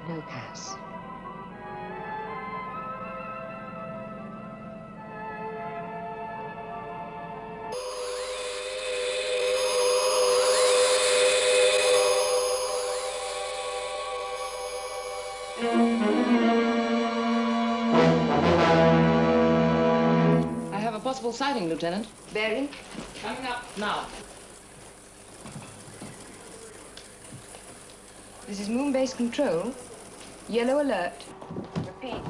No pass. I have a possible sighting, Lieutenant. Bearing? Coming up now. This is Moon Base Control. Yellow alert. Repeat.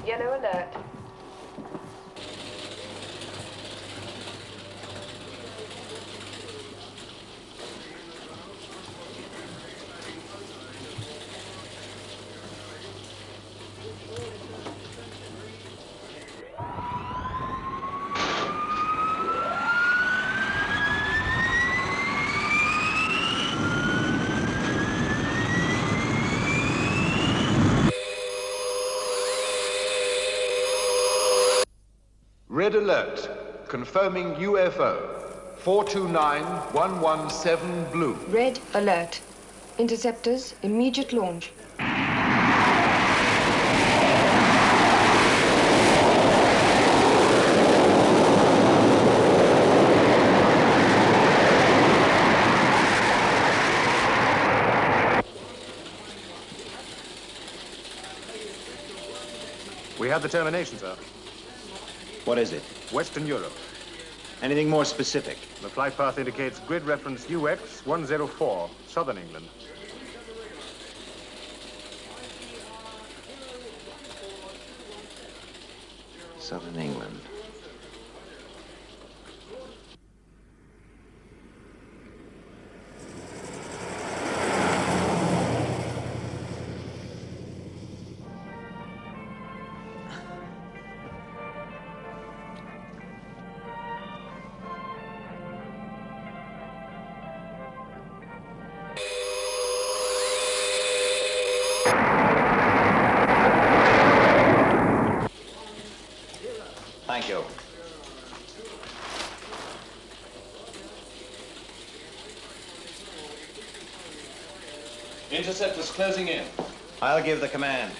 Yellow alert. Red alert. Confirming UFO. 429117 blue. Red alert. Interceptors, immediate launch. We have the termination, sir. What is it? Western Europe. Anything more specific? The flight path indicates grid reference UX 104, southern England. Southern England. Thank you. Interceptors closing in. I'll give the command.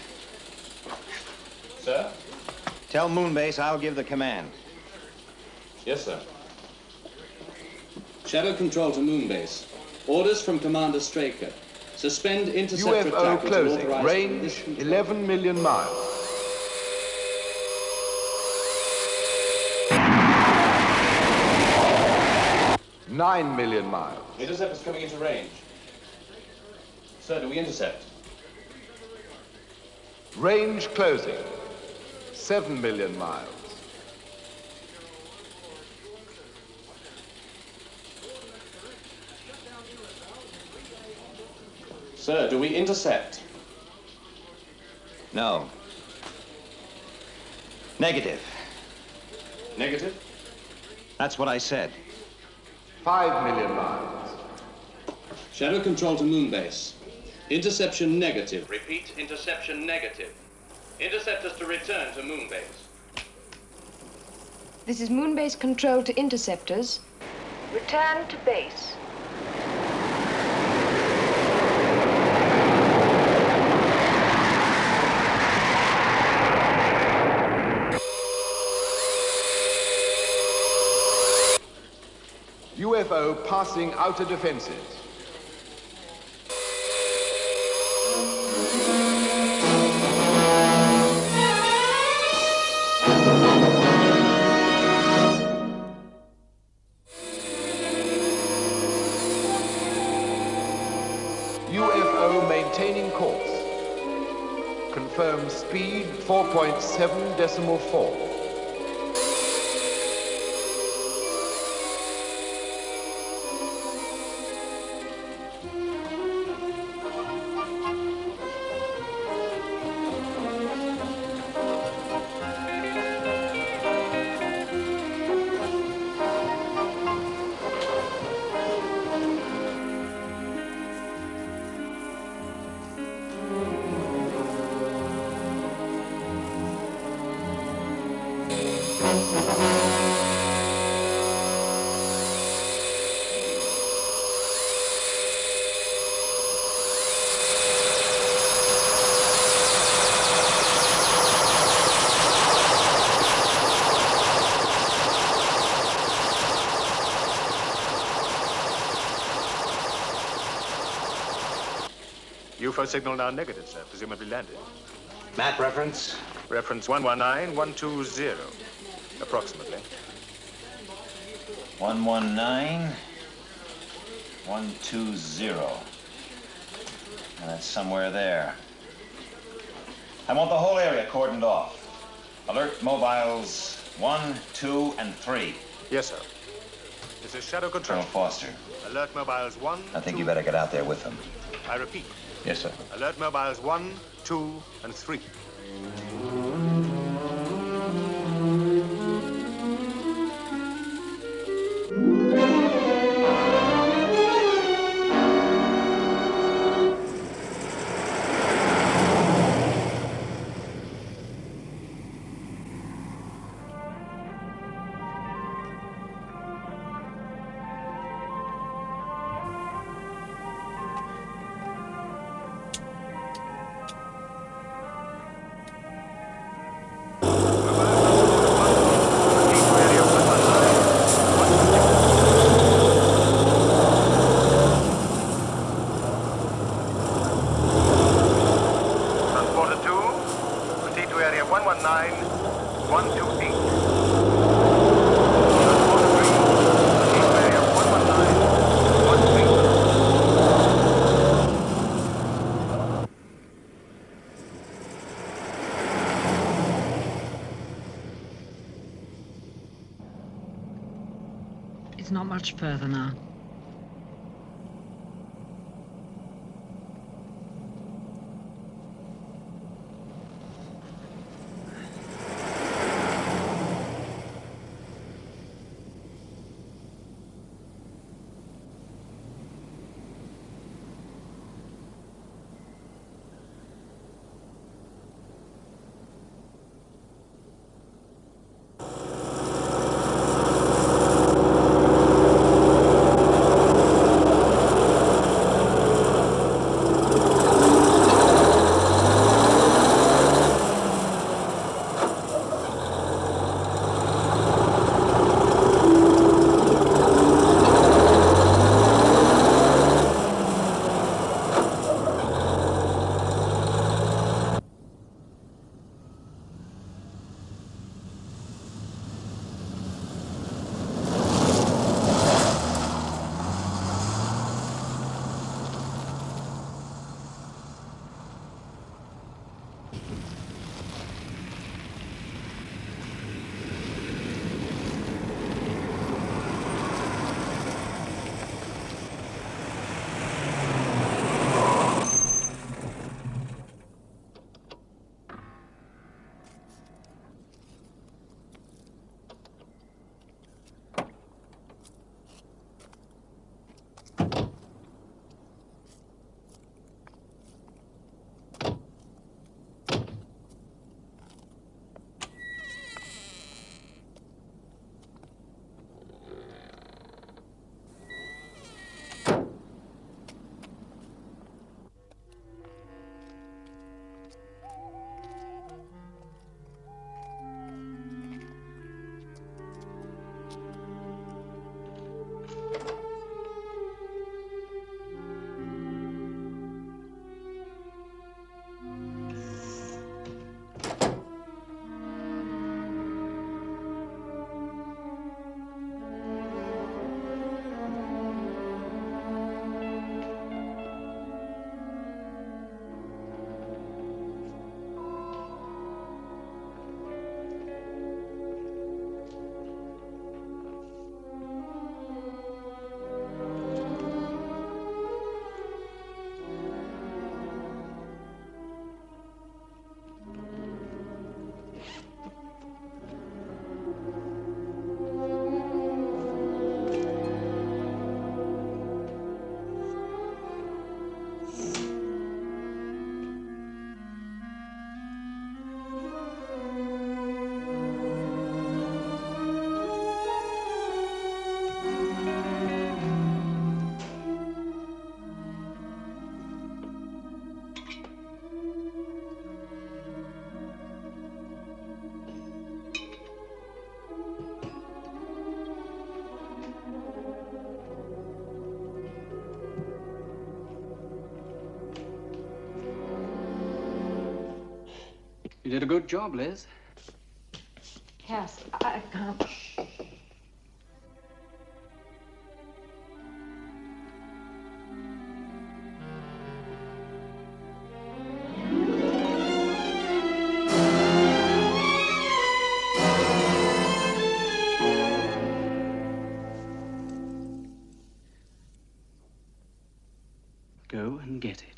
Sir? Tell Moonbase I'll give the command. Yes, sir. Shadow control to Moonbase. Orders from Commander Straker. Suspend interceptor UFO attack until closing. authorized. Range 11 million miles. $9 million miles. Interceptors coming into range. Sir, do we intercept? Range closing. 7 million miles. Sir, do we intercept? No. Negative. Negative? That's what I said. 5 million miles. Shadow control to Moonbase. Interception negative. Repeat, interception negative. Interceptors to return to Moonbase. This is Moon Base Control to interceptors. Return to base. UFO passing outer defenses. UFO maintaining course. Confirm speed 4.7.4. UFO signal now negative, sir. Presumably landed. Map reference? Reference 119120, approximately. 119120. And that's somewhere there. I want the whole area cordoned off. Alert mobiles 1, 2, and 3. Yes, sir. This is Shadow Control. Colonel Foster. Alert mobiles 1, I think 2, you better get out there with them. I repeat. Yes, sir. Alert mobiles 1, 2, and 3. It's not much further now. You did a good job, Liz. Cass, I can't. Go and get it.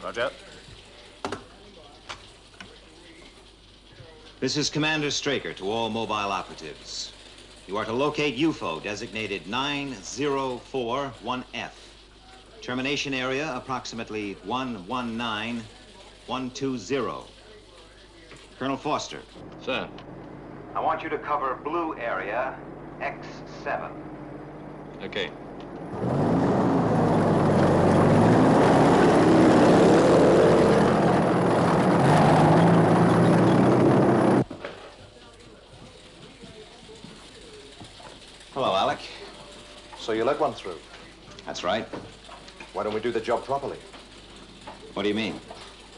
Roger. This is Commander Straker to all mobile operatives. You are to locate UFO designated 9041F. Termination area approximately 119120. Colonel Foster. Sir. I want you to cover blue area X7. Okay. Hello, Alec. So you let one through. That's right. Why don't we do the job properly? What do you mean?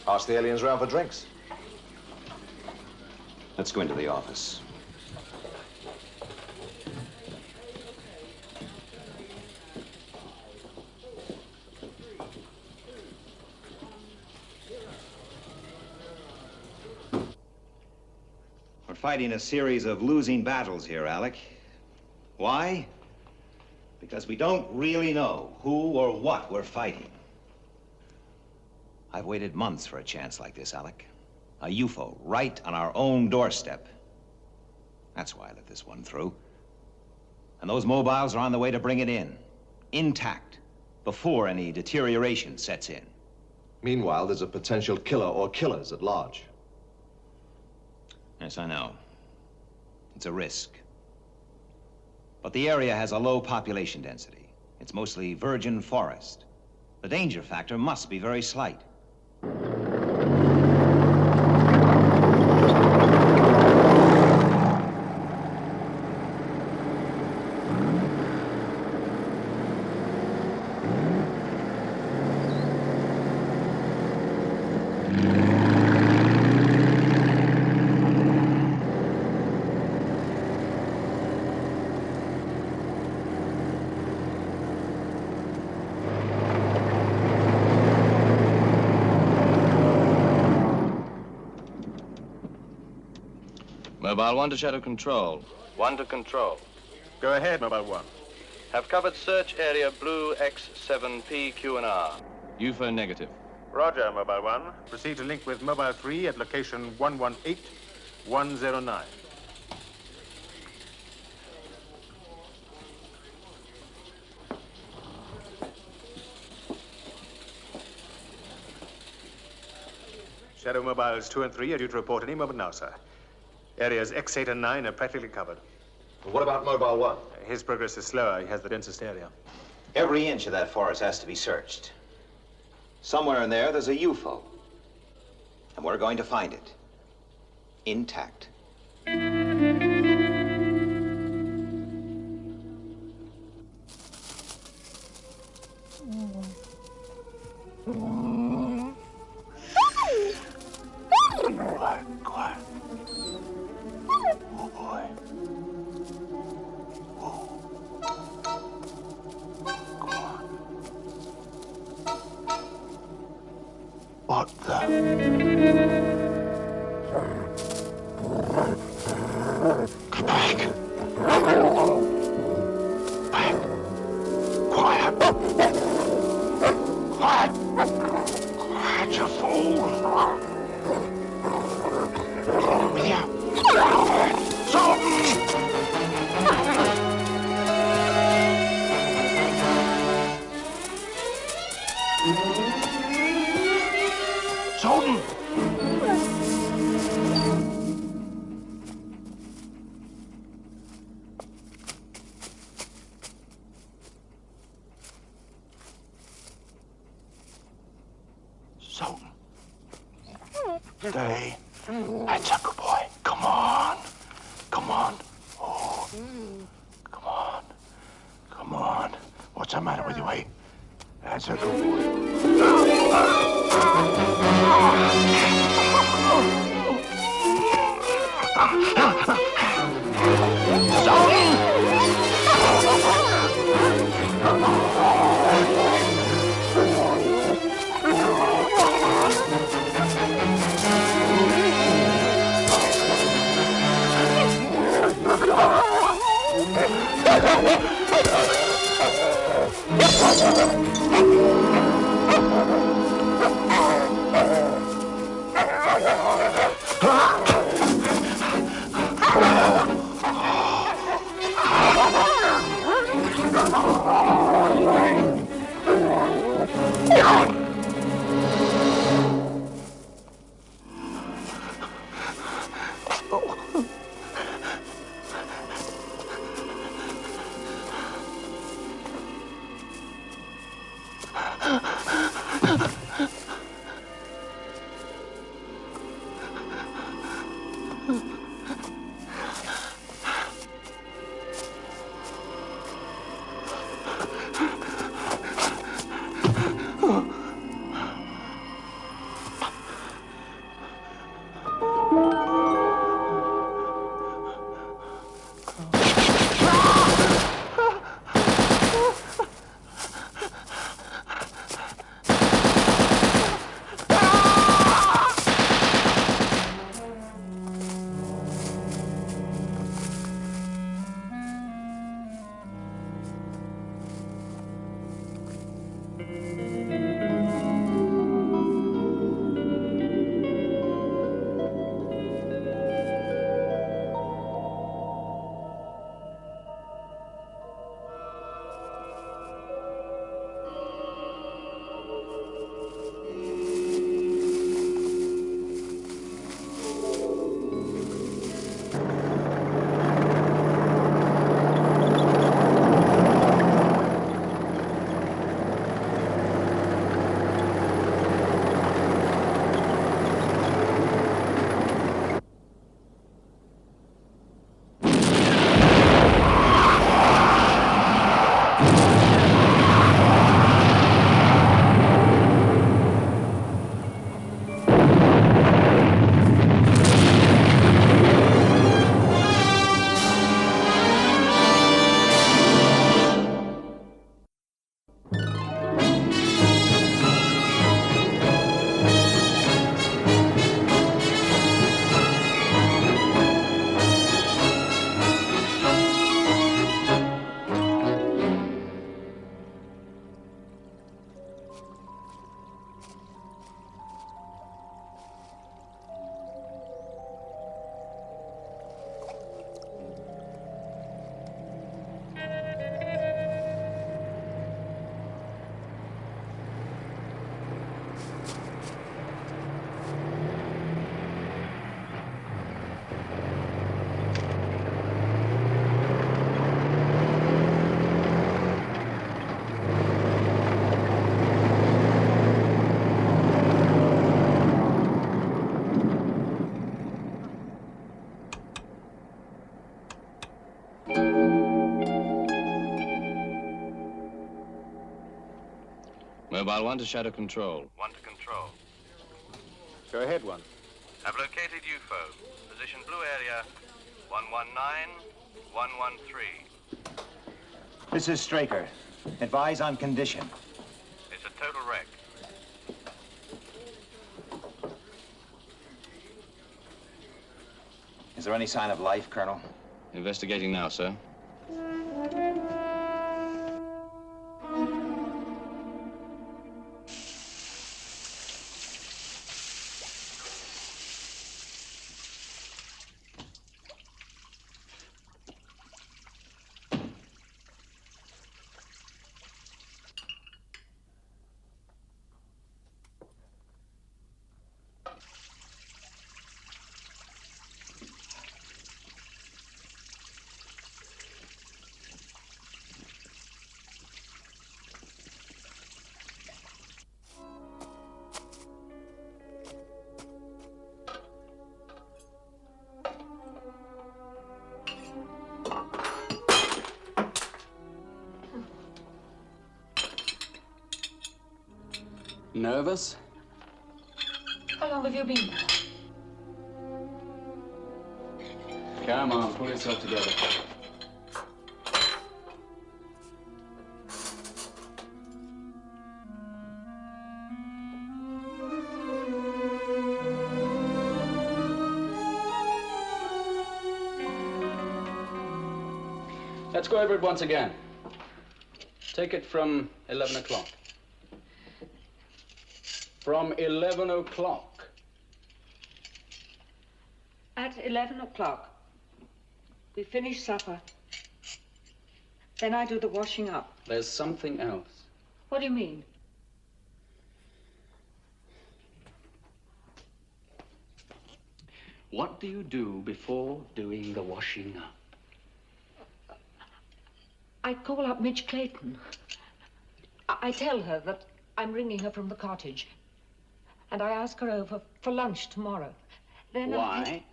Ask the aliens round for drinks. Let's go into the office. We're fighting a series of losing battles here, Alec. Why? Because we don't really know who or what we're fighting. I've waited months for a chance like this, Alec. A UFO right on our own doorstep. That's why I let this one through. And those mobiles are on the way to bring it in, intact, before any deterioration sets in. Meanwhile, there's a potential killer or killers at large. Yes, I know. It's a risk. But the area has a low population density. It's mostly virgin forest. The danger factor must be very slight. Mobile 1 to Shadow Control. 1 to Control. Go ahead, Mobile 1. Have covered search area blue X7P Q&R. UFO negative. Roger, Mobile 1. Proceed to link with Mobile 3 at location 118109. Shadow Mobiles 2 and 3 are due to report any moment now, sir. Areas X8 and 9 are practically covered. What about Mobile 1? His progress is slower. He has the densest area. Every inch of that forest has to be searched. Somewhere in there, there's a UFO. And we're going to find it. Intact. Quiet. Oh, boy. Go on. Quiet. Quiet. Quiet, you fool. Will you? Sultan! Sultan! Sultan. Stay. That's a good boy. Come on. Come on. Oh. Come on. Come on. What's the matter with you, eh? That's a good boy. Mobile 1 to Shadow Control. 1 to Control. Go ahead, 1. I've located UFO. Position blue area 119113. This is Straker. Advise on condition. It's a total wreck. Is there any sign of life, Colonel? Investigating now, sir. Nervous? How long have you been? Come on, pull yourself together. Let's go over it once again. Take it from 11 o'clock. From 11 o'clock. At 11 o'clock, we finish supper. Then I do the washing up. There's something else. What do you mean? What do you do before doing the washing up? I call up Midge Clayton. I tell her that I'm ringing her from the cottage. And I ask her over for lunch tomorrow. Then Why?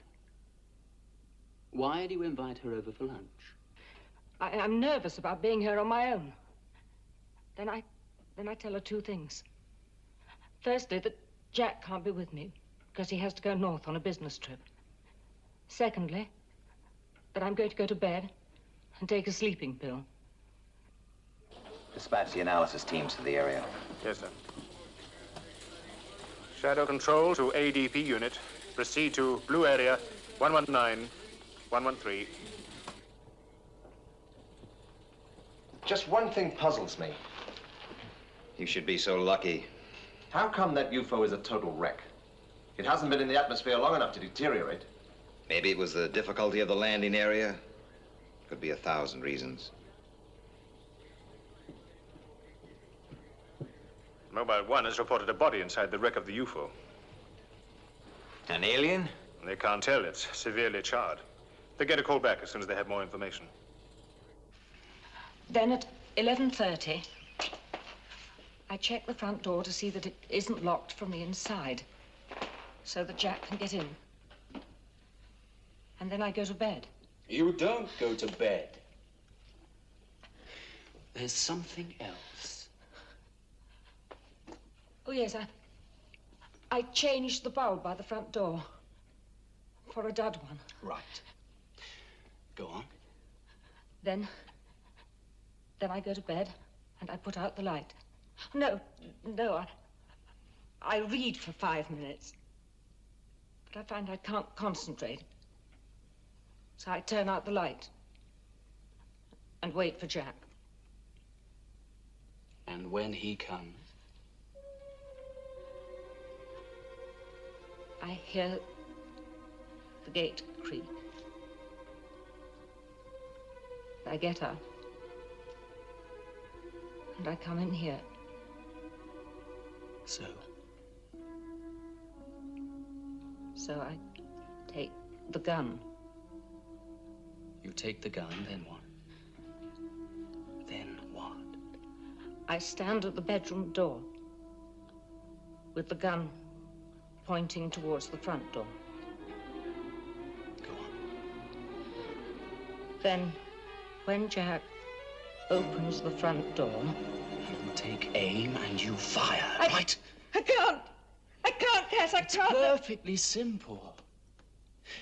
Why do you invite her over for lunch? I'm nervous about being here on my own. Then I tell her two things. Firstly, that Jack can't be with me because he has to go north on a business trip. Secondly, that I'm going to go to bed and take a sleeping pill. Dispatch the analysis teams to the area. Yes, sir. Shadow control to ADP unit. Proceed to blue area 119, 113. Just one thing puzzles me. You should be so lucky. How come that UFO is a total wreck? It hasn't been in the atmosphere long enough to deteriorate. Maybe it was the difficulty of the landing area. Could be 1,000 reasons. Mobile 1 has reported a body inside the wreck of the UFO. An alien? They can't tell. It's severely charred. They'll get a call back as soon as they have more information. Then at 11:30, I check the front door to see that it isn't locked from the inside, so that Jack can get in. And then I go to bed. You don't go to bed. There's something else. Oh, yes, I changed the bulb by the front door for a dud one. Right. Go on. Then I go to bed and I put out the light. No, I read for 5 minutes. But I find I can't concentrate. So I turn out the light and wait for Jack. And when he comes? I hear the gate creak. I get up and I come in here. So I take the gun. you take the gun, then what? Then what? I stand at the bedroom door with the gun pointing towards the front door. Go on. Then, when Jack opens the front door, You take aim and you fire, right? I can't, Cass, I can't. Perfectly simple.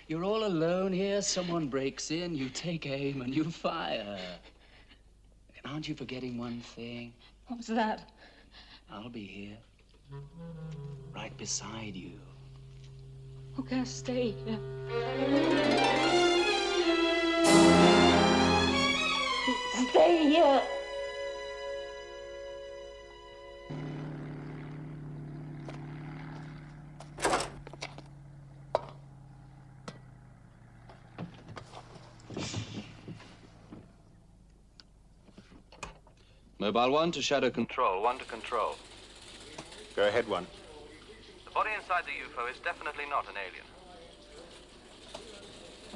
You're all alone here, someone breaks in, you take aim and you fire. And aren't you forgetting one thing? What was that? I'll be here. Right beside you. Oh, Cass, stay here. Stay here. Mobile 1 to Shadow Control. 1 to Control. Go ahead, 1. The body inside the UFO is definitely not an alien.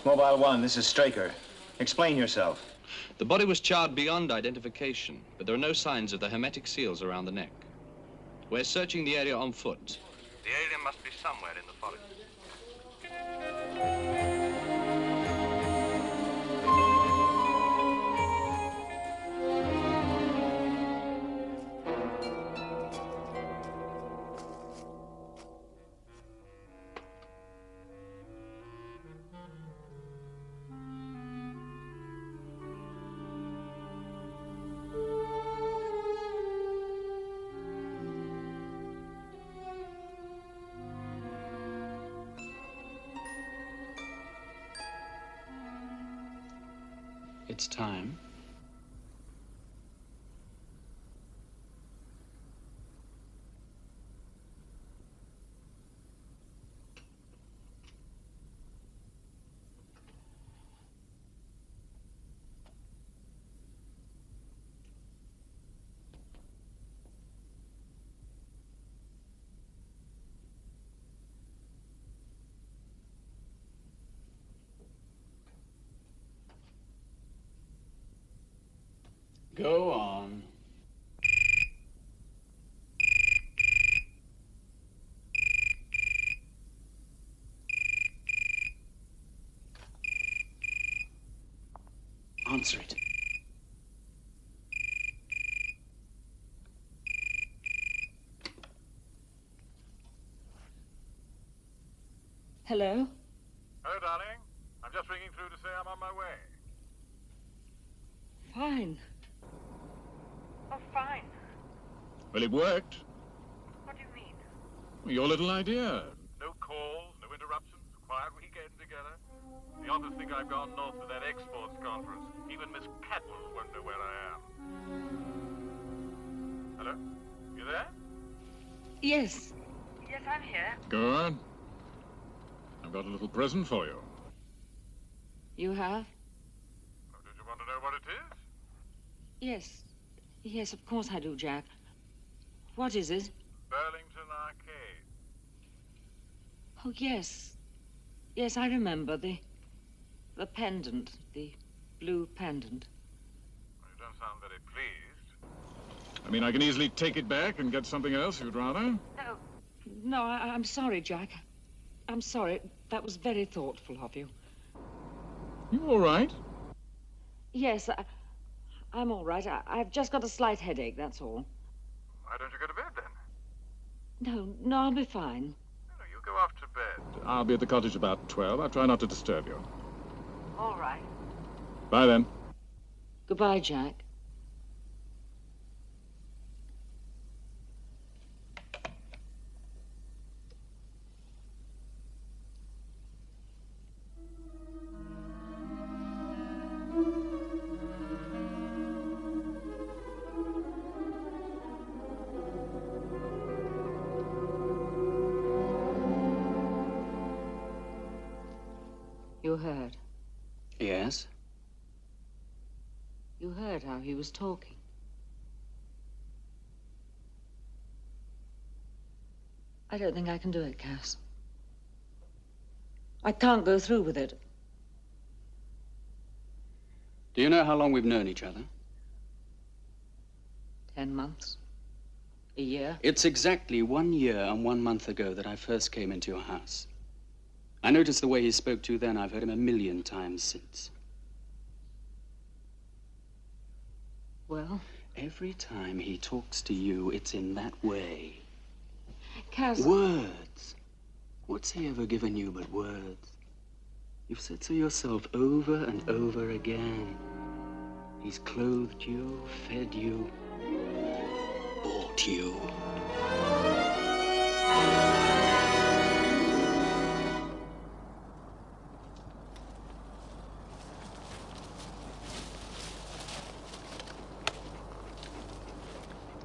Mobile 1, this is Straker. Explain yourself. The body was charred beyond identification, but there are no signs of the hermetic seals around the neck. We're searching the area on foot. The alien must be somewhere in the forest. It's time. Go on. Answer it. Hello? Hello, darling. I'm just ringing through to say I'm on my way. Fine. Oh, fine. Well, it worked. What do you mean? Well, your little idea. No calls, no interruptions, quiet weekend together. The others think I've gone north to that exports conference. Even Miss Cadwell won't know where I am. Hello? You there? Yes. Yes, I'm here. Go on. I've got a little present for you. You have? Oh, did you want to know what it is? Yes. Yes, of course I do, Jack. What is it? Burlington Arcade. Oh, yes. Yes, I remember. The pendant. The blue pendant. Well, you don't sound very pleased. I mean, I can easily take it back and get something else if you'd rather. No. No, I'm sorry, Jack. I'm sorry. That was very thoughtful of you. You all right? Yes, I'm all right. I've just got a slight headache, that's all. Why don't you go to bed then? No, I'll be fine. No, you go off to bed. I'll be at the cottage about 12. I'll try not to disturb you. All right. Bye then. Goodbye, Jack. You heard? Yes? You heard how he was talking. I don't think I can do it, Cass. I can't go through with it. Do you know how long we've known each other? 10 months? A year? It's exactly 1 year and 1 month ago that I first came into your house. I noticed the way he spoke to you then. I've heard him a million times since. Well? Every time he talks to you, it's in that way. Cass... Words. What's he ever given you but words? You've said so yourself over and over again. He's clothed you, fed you, bought you.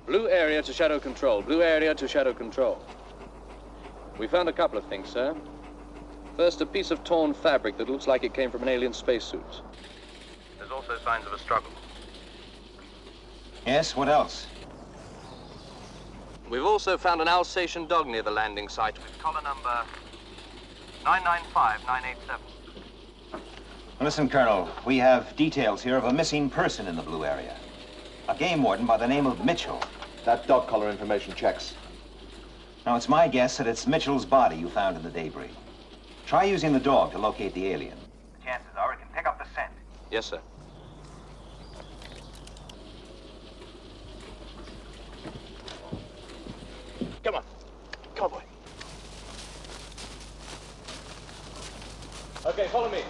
Blue area to shadow control. Blue area to shadow control. We found a couple of things, sir. First, a piece of torn fabric that looks like it came from an alien spacesuit. There's also signs of a struggle. Yes, what else? We've also found an Alsatian dog near the landing site with collar number 995987. Listen, Colonel, we have details here of a missing person in the blue area. A game warden by the name of Mitchell. That dog collar information checks. Now, it's my guess that it's Mitchell's body you found in the debris. Try using the dog to locate the alien. Chances are it can pick up the scent. Yes, sir. Come on. Come on, boy. Okay, follow me.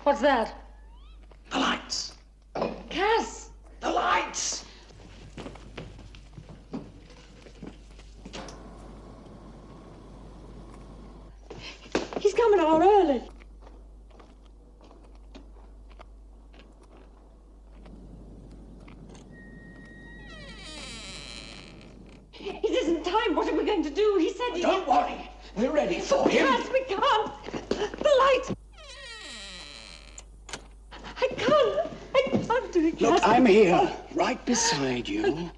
What's that? The lights. Cass! The lights! He's coming out early. It isn't time. What are we going to do? He said... Don't worry. We're ready for him. Cass, we can't. The light. I can't do it, Cass. Look, I'm here, right beside you.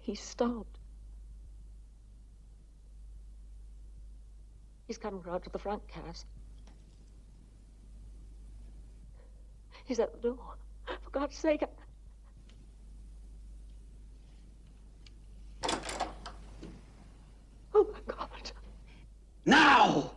He stopped. He's coming round to the front, Cass. He's at the door. For God's sake, Oh, my God. Now!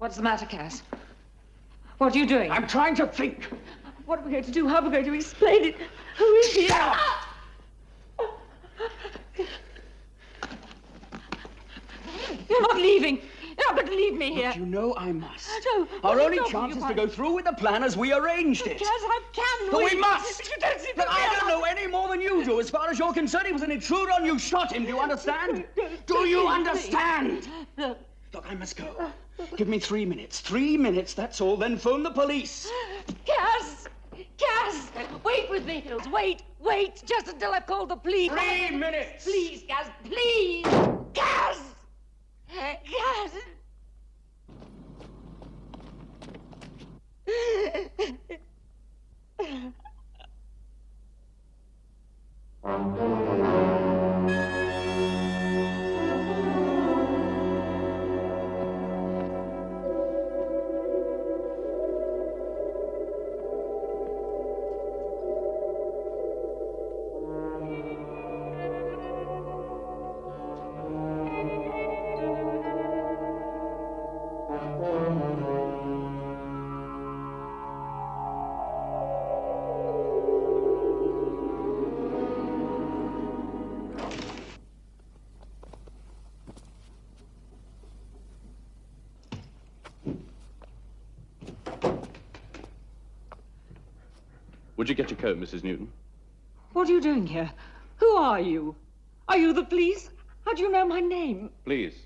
What's the matter, Cass? What are you doing? I'm trying to think. What are we going to do? How are we going to explain it? Who is he? Shut up! You're not leaving. You're not going to leave me here. But you know I must. No. Our only chance is to go through with the plan as we arranged it. Cass, how can But we? we must! You don't seem to Look, I don't realize- know any more than you do. As far as you're concerned, he was an intruder and you shot him. Do you understand? Do you understand? No. Look, I must go. Give me 3 minutes. 3 minutes, that's all. Then phone the police. Cass! Cass! Wait with me, Hills. Wait, just until I've called the police. 3 minutes! Please, Cass, please! Cass! Cass! Would you get your coat, Mrs. Newton? What are you doing here? Who are you? Are you the police? How do you know my name? Please.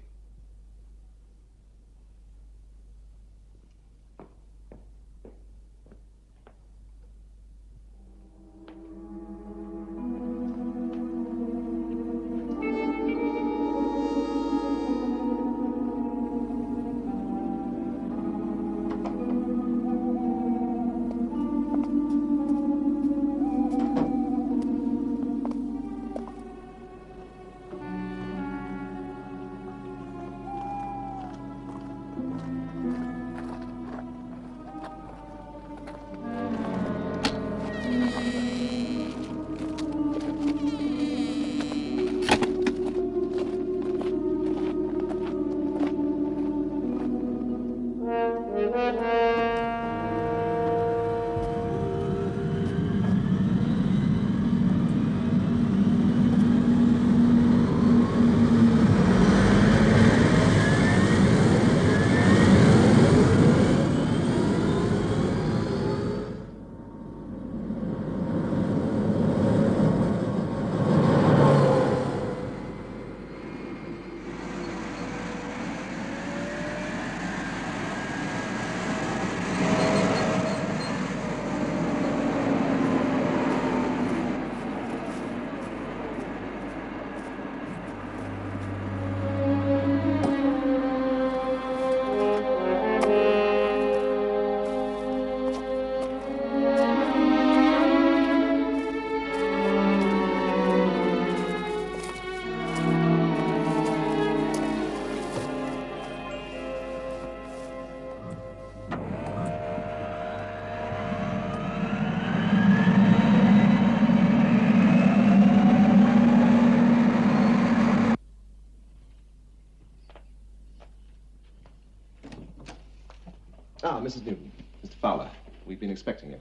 Ah, Mrs. Newton. Mr. Fowler. We've been expecting you.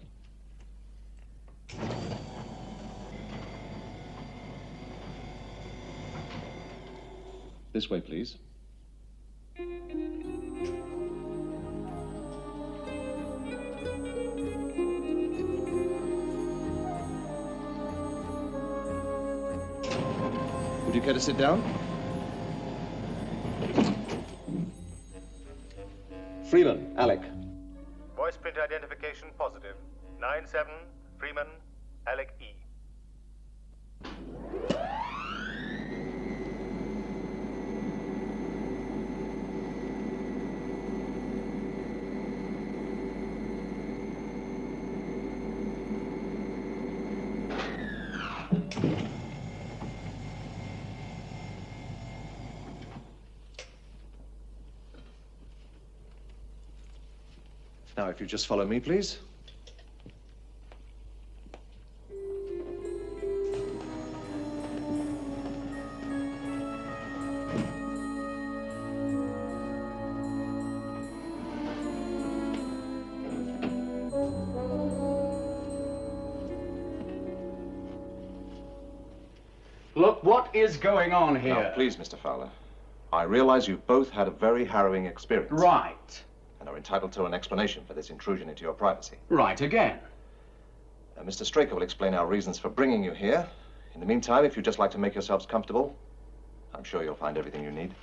This way, please. Would you care to sit down? Freeman, Alec. Voice print identification positive. 9-7, Freeman, Alec E. Now, if you just follow me, please. Look, what is going on here? Now, please, Mr. Fowler. I realize you've both had a very harrowing experience. Right. And are entitled to an explanation for this intrusion into your privacy. Right again. Mr. Straker will explain our reasons for bringing you here. In the meantime, if you'd just like to make yourselves comfortable, I'm sure you'll find everything you need.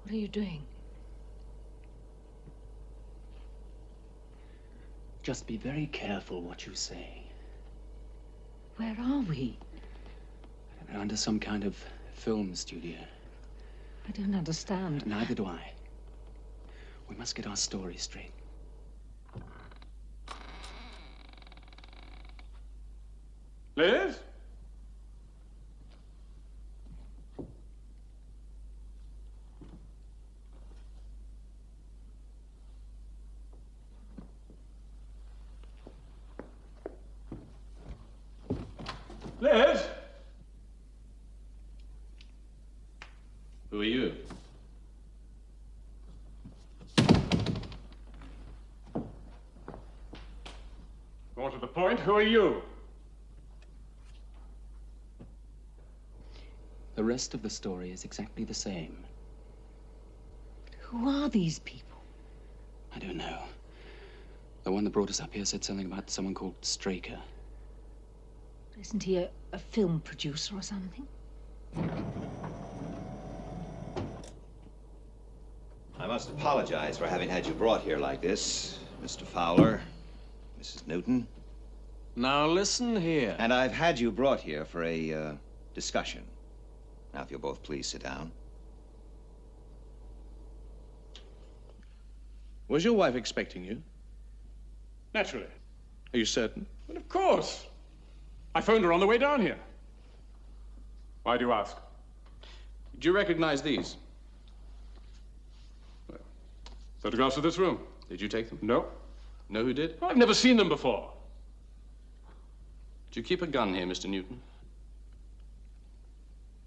What are you doing? Just be very careful what you say. Where are we? We're under some kind of film studio. I don't understand. Neither do I. We must get our story straight. Liz? Liz? Who are you? More to the point, who are you? The rest of the story is exactly the same. Who are these people? I don't know. The one that brought us up here said something about someone called Straker. Isn't he a film producer or something? I must apologize for having had you brought here like this, Mr. Fowler, Mrs. Newton. Now listen here. And I've had you brought here for a discussion. Now, if you'll both please sit down. Was your wife expecting you? Naturally. Are you certain? Well, of course. I phoned her on the way down here. Why do you ask? Do you recognize these? Well, photographs of this room. Did you take them? No. Know who did? I've never seen them before. Do you keep a gun here, Mr. Newton?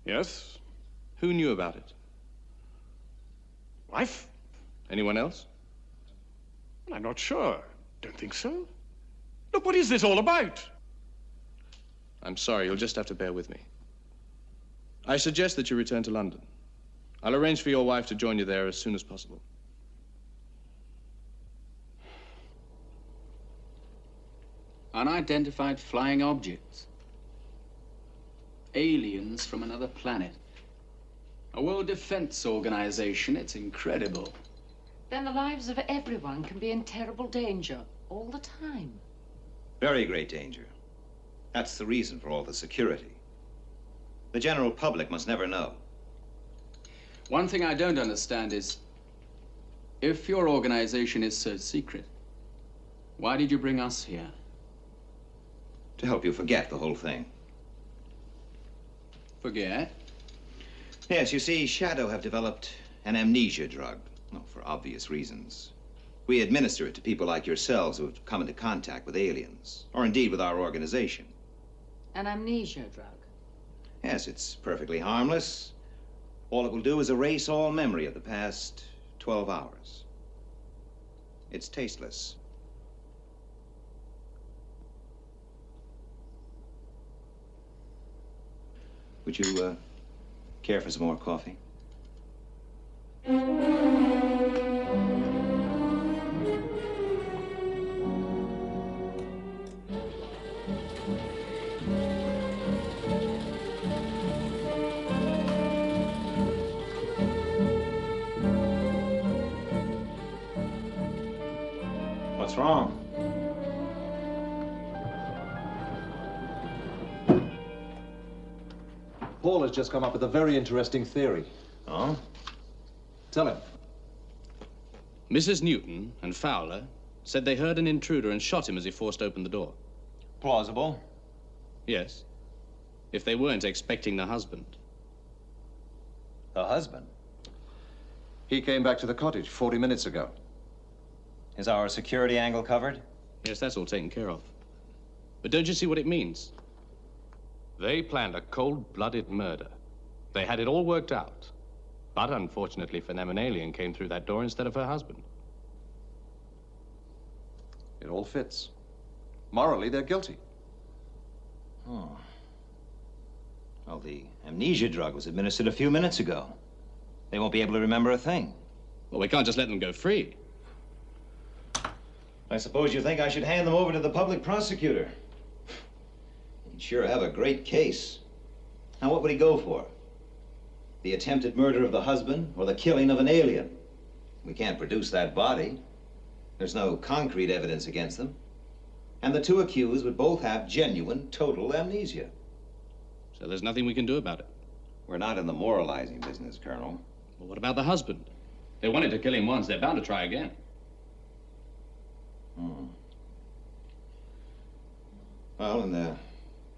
Yes. Who knew about it? Wife? Anyone else? Well, I'm not sure. Don't think so. Look, what is this all about? I'm sorry, you'll just have to bear with me. I suggest that you return to London. I'll arrange for your wife to join you there as soon as possible. Unidentified flying objects. Aliens from another planet. A World Defense Organization. It's incredible. Then the lives of everyone can be in terrible danger all the time. Very great danger. That's the reason for all the security. The general public must never know. One thing I don't understand is, if your organization is so secret, why did you bring us here? To help you forget the whole thing. Forget? Yes, you see, SHADO have developed an amnesia drug. Well, for obvious reasons. We administer it to people like yourselves who have come into contact with aliens, or indeed with our organization. An amnesia drug. Yes, it's perfectly harmless. All it will do is erase all memory of the past 12 hours. It's tasteless. Would you, care for some more coffee? What's wrong? Paul has just come up with a very interesting theory. Oh? Tell him. Mrs. Newton and Fowler said they heard an intruder and shot him as he forced open the door. Plausible. Yes. If they weren't expecting the husband. The husband? He came back to the cottage 40 minutes ago. Is our security angle covered? Yes, that's all taken care of. But don't you see what it means? They planned a cold-blooded murder. They had it all worked out. But unfortunately for them, an alien came through that door instead of her husband. It all fits. Morally, they're guilty. Oh. Well, the amnesia drug was administered a few minutes ago. They won't be able to remember a thing. Well, we can't just let them go free. I suppose you think I should hand them over to the public prosecutor. He'd sure have a great case. Now, what would he go for? The attempted murder of the husband or the killing of an alien? We can't produce that body. There's no concrete evidence against them. And the two accused would both have genuine, total amnesia. So there's nothing we can do about it. We're not in the moralizing business, Colonel. Well, what about the husband? They wanted to kill him once. They're bound to try again. Well, in the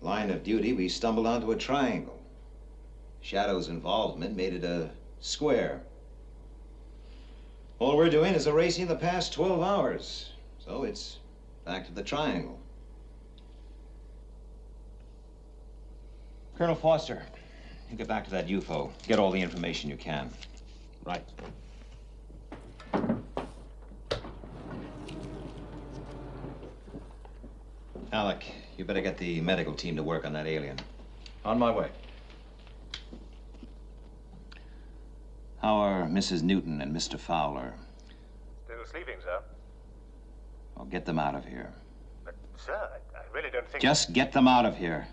line of duty, we stumbled onto a triangle. SHADO's involvement made it a square. All we're doing is erasing the past 12 hours. So it's back to the triangle. Colonel Foster, you get back to that UFO. Get all the information you can. Right. Alec, you better get the medical team to work on that alien. On my way. How are Mrs. Newton and Mr. Fowler? Still sleeping, sir. Well, get them out of here. But, sir, I really don't think... Just get them out of here.